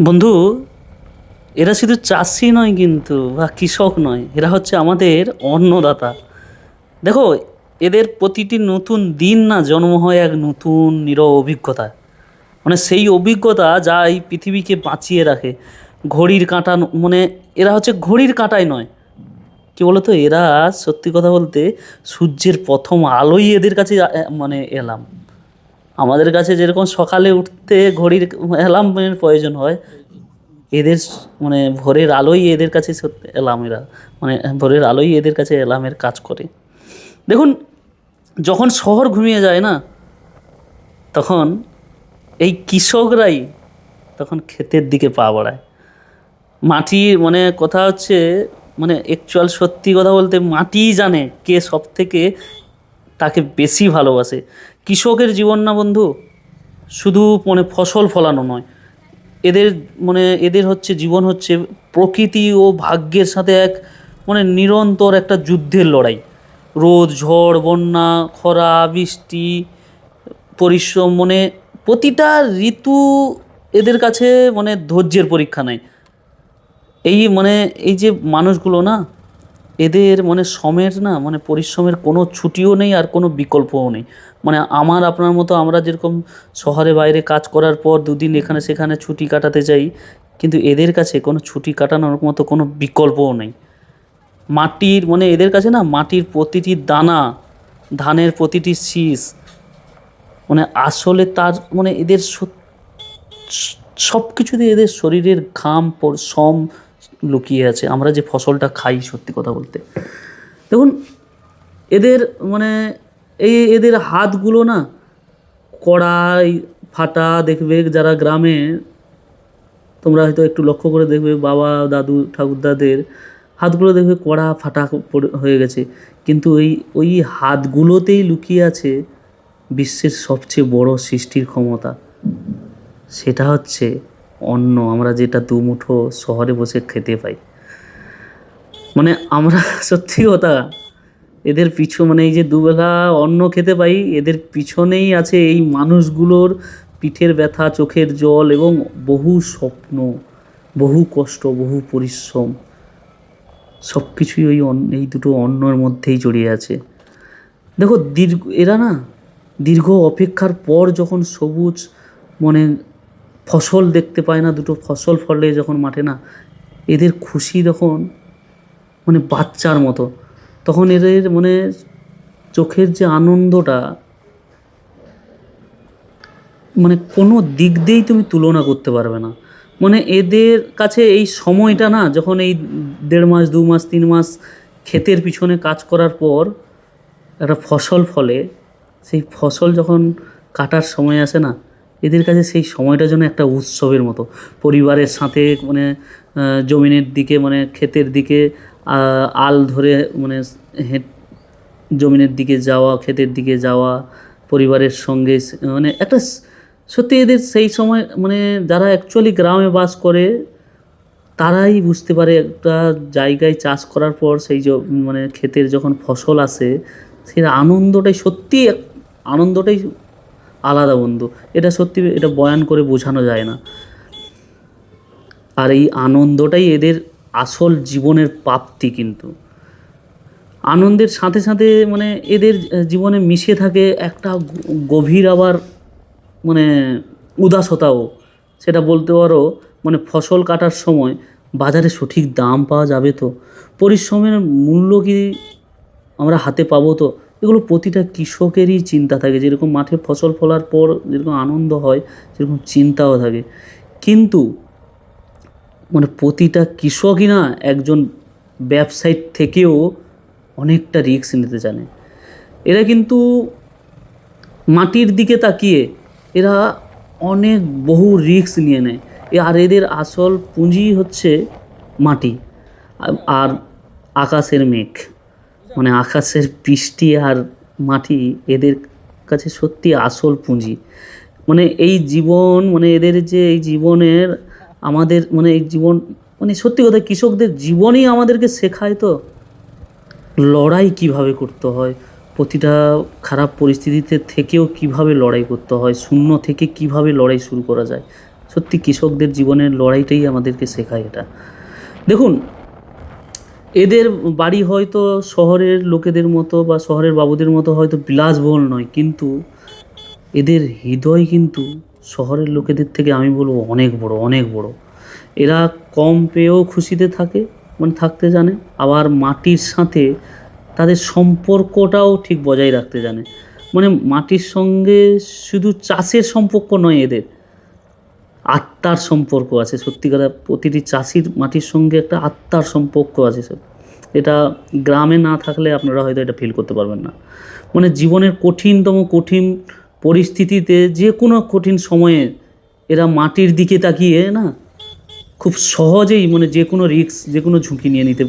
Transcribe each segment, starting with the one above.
বন্ধু, এরা শুধু চাষি নয় কিন্তু বা কৃষক নয়, এরা হচ্ছে আমাদের অন্নদাতা। দেখো, এদের প্রতিটি নতুন দিন না জন্ম হয় এক নতুন নিরব অভিজ্ঞতা। মানে সেই অভিজ্ঞতা যা এই পৃথিবীকে বাঁচিয়ে রাখে। ঘড়ির কাঁটা মানে এরা হচ্ছে ঘড়ির কাঁটায় নয়, কি বলতো, এরা সত্যি কথা বলতে সূর্যের প্রথম আলোই এদের কাছে মানে এলাম। আমাদের কাছে যেরকম সকালে উঠতে ঘড়ির অ্যালার্মের প্রয়োজন হয়, এদের মানে ভোরের আলোই এদের কাছে সত্যি অ্যালার্মেরা, মানে ভোরের আলোই এদের কাছে অ্যালার্মের কাজ করে। দেখুন, যখন শহর ঘুমিয়ে যায় না, তখন এই কৃষকরাই তখন ক্ষেতের দিকে পা বাড়ায়। মাটির মানে কথা হচ্ছে, মানে অ্যাকচুয়াল সত্যি কথা বলতে মাটিই জানে কে সব থেকে তাকে বেশি ভালোবাসে। কৃষকের জীবন না বন্ধু, শুধু মানে ফসল ফলানো নয়, এদের মানে এদের হচ্ছে জীবন হচ্ছে প্রকৃতি ও ভাগ্যের সাথে এক মানে নিরন্তর একটা যুদ্ধের লড়াই। রোদ, ঝড়, বন্যা, খরা, বৃষ্টি, পরিশ্রম, মানে প্রতিটা ঋতু এদের কাছে মানে ধৈর্যের পরীক্ষা নেয়। এই মানে এই যে মানুষগুলো না, এদের মানে শ্রমের না মানে পরিশ্রমের কোনো ছুটিও নেই আর কোনো বিকল্পও নেই। মানে আমার আপনার মতো আমরা যেরকম শহরে বাইরে কাজ করার পর দুদিন এখানে সেখানে ছুটি কাটাতে যাই, কিন্তু এদের কাছে কোনো ছুটি কাটানোর মতো কোনো বিকল্পও নেই। মাটির মানে এদের কাছে না মাটির প্রতিটি দানা, ধানের প্রতিটি শীষ, মানে আসলে তার মানে এদের সব কিছুতে এদের শরীরের ঘাম শ্রম লুকিয়ে আছে। আমরা যে ফসলটা খাই, সত্যি কথা বলতে দেখুন, এদের মানে এদের হাতগুলো না কড়াই ফাটা দেখবে। যারা গ্রামে, তোমরা হয়তো একটু লক্ষ্য করে দেখবে, বাবা দাদু ঠাকুরদাদের হাতগুলো দেখবে কড়া ফাটা হয়ে গেছে, কিন্তু ওই হাতগুলোতেই লুকিয়ে আছে বিশ্বের সবচেয়ে বড় সৃষ্টির ক্ষমতা। সেটা হচ্ছে অন্ন, আমরা যেটা দুমুঠো শহরে বসে খেতে পাই। মানে আমরা সত্যি কথা, এদের পিছু মানে এই যে দুবেলা অন্ন খেতে পাই, এদের পিছনেই আছে এই মানুষগুলোর পিঠের ব্যথা, চোখের জল এবং বহু স্বপ্ন, বহু কষ্ট, বহু পরিশ্রম। সব কিছুই এই দুটো অন্নর মধ্যেই জড়িয়ে আছে। দেখো, এরা না দীর্ঘ অপেক্ষার পর যখন সবুজ মানে ফসল দেখতে পায় না, দুটো ফসল ফলে যখন মাঠে না, এদের খুশি তখন মানে বাচ্চার মতো। তখন এদের মানে চোখের যে আনন্দটা, মানে কোনো দিক দিয়েই তুমি তুলনা করতে পারবে না। মানে এদের কাছে এই সময়টা না, যখন এই 1.5 মাস 2 মাস 3 মাস ক্ষেতের পিছনে কাজ করার পর একটা ফসল ফলে, সেই ফসল যখন কাটার সময় আসে না, এদের কাছে সেই সময়টা যেন একটা উৎসবের মতো। পরিবারের সাথে মানে জমিনের দিকে মানে ক্ষেতের দিকে আল ধরে মানে জমিনের দিকে যাওয়া, ক্ষেতের দিকে যাওয়া, পরিবারের সঙ্গে মানে একটা সত্যি এদের সেই সময় মানে যারা অ্যাকচুয়ালি গ্রামে বাস করে তারাই বুঝতে পারে একটা জায়গায় চাষ করার পর সেই মানে ক্ষেতের যখন ফসল আসে, সেই আনন্দটাই সত্যি আনন্দটাই আলাদা বন্ধু। এটা সত্যি, এটা বয়ান করে বোঝানো যায় না। আর এই আনন্দটাই এদের আসল জীবনের প্রাপ্তি। কিন্তু আনন্দের সাথে সাথে মানে এদের জীবনে মিশে থাকে একটা গভীর আবার মানে উদাসতাও, সেটা বলতে পারো। মানে ফসল কাটার সময় বাজারে সঠিক দাম পাওয়া যাবে তো, পরিশ্রমের মূল্য কি আমরা হাতে পাবো তো, এগুলো প্রতিটা কৃষকেরই চিন্তা থাকে। যেরকম মাঠে ফসল ফলার পর যেরকম আনন্দ হয়, সেরকম চিন্তাও থাকে। কিন্তু মানে প্রতিটা কৃষকই না একজন ব্যবসায়ীর থেকেও অনেকটা রিস্ক নিতে জানে। এরা কিন্তু মাটির দিকে তাকিয়ে এরা অনেক বহু রিস্ক নিয়ে নেয়। আর এদের আসল পুঁজি হচ্ছে মাটি আর আকাশের মেঘ। মানে আকাশের বৃষ্টি আর মাটি এদের কাছে সত্যি আসল পুঁজি। মানে এই জীবন মানে এদের যে এই জীবনের আমাদের মানে এই জীবন মানে সত্যি কথা, কৃষকদের জীবনই আমাদেরকে শেখায় তো লড়াই কিভাবে করতে হয়, প্রতিটা খারাপ পরিস্থিতিতে থেকেও কিভাবে লড়াই করতে হয়, শূন্য থেকে কিভাবে লড়াই শুরু করা যায়। সত্যি কৃষকদের জীবনের লড়াইটাই আমাদেরকে শেখায় এটা। দেখুন, এদের বাড়ি হয়তো শহরের লোকেদের মতো বা শহরের বাবুদের মতো হয়তো বিলাসবহুল নয়, কিন্তু এদের হৃদয় কিন্তু শহরের লোকেদের থেকে আমি বলবো অনেক বড়, অনেক বড়। এরা কম পেয়েও খুশিতে থাকে, মানে থাকতে জানে, আবার মাটির সাথে তাদের সম্পর্কটাও ঠিক বজায় রাখতে জানে। মানে মাটির সঙ্গে শুধু চাষের সম্পর্ক নয়, এদের আত্মার সম্পর্ক আছে। সত্যিকার প্রতিটি চাষির মাটির সঙ্গে একটা আত্মার সম্পর্ক আছে স্যার। এটা গ্রামে না থাকলে আপনারা হয়তো এটা ফিল করতে পারবেন না। মানে জীবনের কঠিন পরিস্থিতিতে, যে কোনো কঠিন সময়ে এরা মাটির দিকে তাকিয়ে না খুব সহজেই মানে যে কোনো রিস্ক, যে কোনো ঝুঁকি নিয়ে নিতে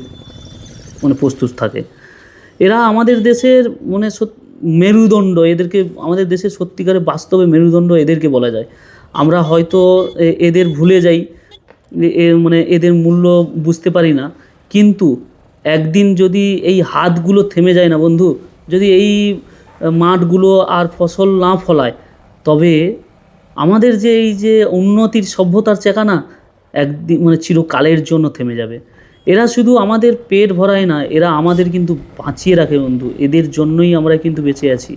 মানে প্রস্তুত থাকে। এরা আমাদের দেশের মানে মেরুদণ্ড, এদেরকে আমাদের দেশের সত্যিকারে বাস্তবে মেরুদণ্ড এদেরকে বলা যায়। আমরা হয়তো এদের ভুলে যাই, মানে এদের মূল্য বুঝতে পারি না, কিন্তু একদিন যদি এই হাতগুলো থেমে যায় না বন্ধু, যদি এই মাঠগুলো আর ফসল না ফলায়, তবে আমাদের যে এই যে উন্নতির সভ্যতার চাকা না একদিন মানে চিরকালের জন্য থেমে যাবে। এরা শুধু আমাদের পেট ভরায় না, এরা আমাদের কিন্তু বাঁচিয়ে রাখে বন্ধু। এদের জন্যই আমরা কিন্তু বেঁচে আছি।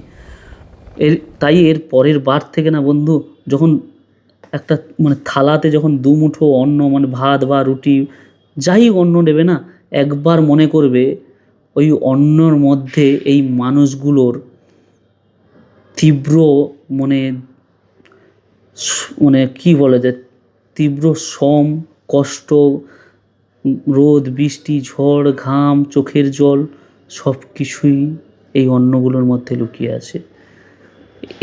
তাই এর পরের বার থেকে না বন্ধু, যখন একটা মানে থালাতে যখন দুমুঠো অন্ন, মানে ভাত বা রুটি যাই অন্ন নেবে না, একবার মনে করবে ওই অন্নর মধ্যে এই মানুষগুলোর তীব্র মানে মানে কী বলা যায়, তীব্র শ্রম, কষ্ট, রোদ বৃষ্টি, ঝড়, ঘাম, চোখের জল, সব কিছুই এই অন্নগুলোর মধ্যে লুকিয়ে আছে।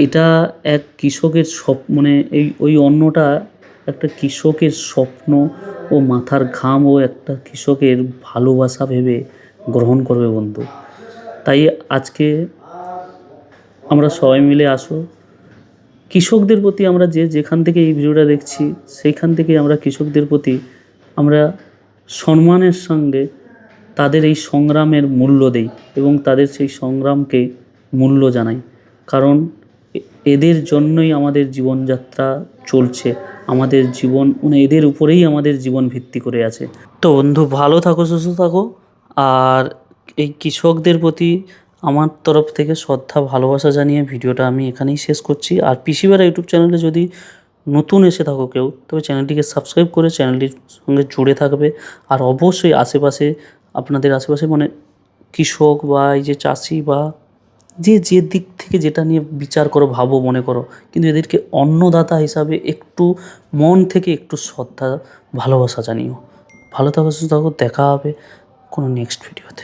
এটা এক কৃষকের মানে ওই অন্নটা একটা কৃষকের স্বপ্ন ও মাথার ঘাম ও একটা কৃষকের ভালোবাসা ভেবে গ্রহণ করবে বন্ধু। তাই আজকে আমরা সবাই মিলে আসো, কৃষকদের প্রতি আমরা যেখান থেকে এই ভিডিওটা দেখছি, সেইখান থেকে আমরা কৃষকদের প্রতি আমরা সম্মানের সঙ্গে তাদের এই সংগ্রামের মূল্য দেই এবং তাদের সেই সংগ্রামকে মূল্য জানাই। কারণ এদের জন্যই আমাদের জীবনযাত্রা চলছে, আমাদের জীবন মানে এদের উপরেই আমাদের জীবন ভিত্তি করে আছে। তো বন্ধু, ভালো থাকো, সুস্থ থাকো। আর এই কৃষকদের প্রতি আমার তরফ থেকে শ্রদ্ধা ভালোবাসা জানিয়ে ভিডিওটা আমি এখানেই শেষ করছি। আর পিসিবেড়া ইউটিউব চ্যানেলে যদি নতুন এসে থাকো কেউ, তবে চ্যানেলটিকে সাবস্ক্রাইব করে চ্যানেলটির সঙ্গে জুড়ে থাকবে। আর অবশ্যই আশেপাশে, আপনাদের আশেপাশে মানে কৃষক বা এই যে চাষি বা যে দিক থেকে যেটা নিয়ে বিচার করো, ভাবো, মনে করো, কিন্তু এদেরকে অন্নদাতা হিসাবে একটু মন থেকে একটু শ্রদ্ধা ভালোবাসা জানিও। ভালো থাকো, সুস্থ থাকো, দেখা হবে কোনো নেক্সট ভিডিওতে।